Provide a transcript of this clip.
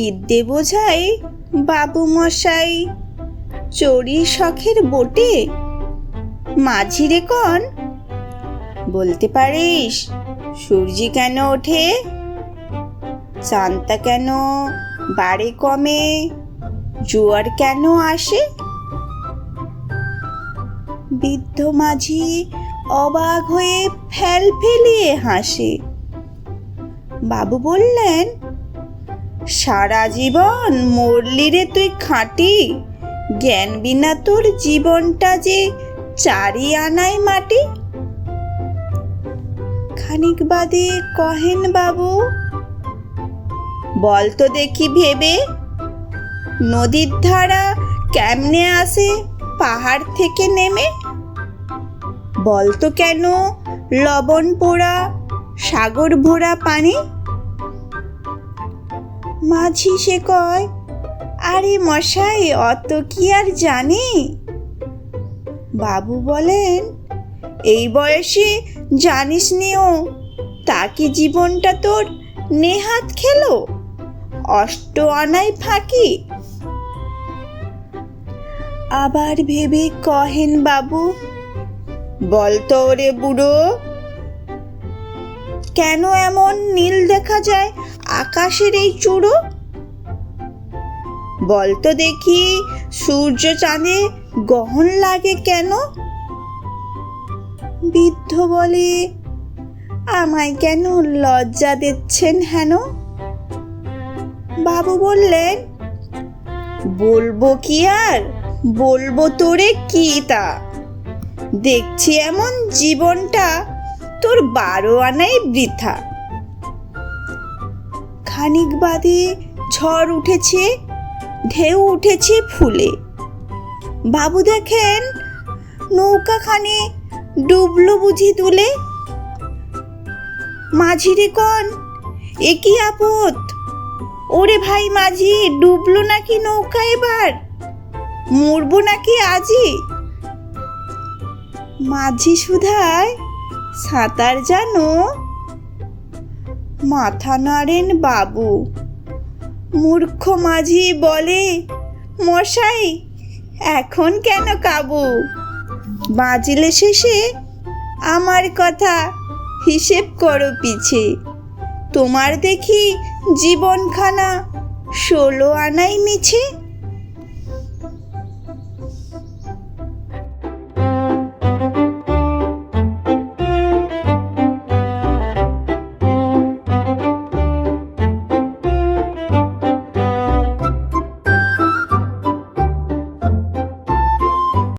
বিদ্যে বোঝাই বাবু মশাই, চড়ি শখের বোটে। মাঝিরে কন, বলতে পারিস সূর্যি কেন ওঠে, চাঁদটা কেন বাড়ে কমে, জোয়ার কেন আসে? বৃদ্ধ মাঝি অবাক হয়ে ফেল ফেলিয়ে হাসে। বাবু বললেন, সারা জীবন মরলি রে তুই খাঁটি, জ্ঞান বিনা তোর জীবনটা যে চারি আনায় মাটি। খানিক বাদে কহেন বাবু, বল তো দেখি ভেবে, নদীর ধারা কেমনে আসে পাহাড় থেকে নেমে? বলতো কেন লবণ পোড়া সাগর ভরা পানি? মাঝি সে কয়, আরে মশাই অত কি আর জানি। বাবু বলেন, এই বয়সে জানিস নিও, তা কি জীবনটা তোর নেহাত খেলো, অষ্ট আনায় ফাঁকি? আবার ভেবে কহেন বাবু, বলতো রে বুড়ো, কেন এমন নীল দেখা যায় আকাশের এই চূড়ো? বলতো দেখি সূর্য চাঁদে গহন লাগে কেন? বৃদ্ধ বলে, আমায় কেন লজ্জা দিচ্ছেন হেন? বাবু বললেন, বলবো কি আর, বলবো তোরে কি তা, দেখছি এমন জীবনটা তোর 12 আনাই বৃথা। খানিক বাদে ঝড় উঠেছে, ঢেউ উঠেছে ফুলে। বাবু দেখেন নৌকাখানি ডুবলো বুঝি তুলে। মাঝিরে কন, এ কি আপদ, ওরে ভাই মাঝি ডুবলো নাকি নৌকা, এবার মরবো নাকি আজই? মাঝি শুধায়, সাঁতার জানো? মাথা নাড়েন বাবু। মূর্খ মাঝি বলে, মশাই এখন কেন কাবু, বাঁচলে শেষে আমার কথা হিসেব করো পিছে, তোমার দেখি জীবনখানা 16 আনাই মিছে।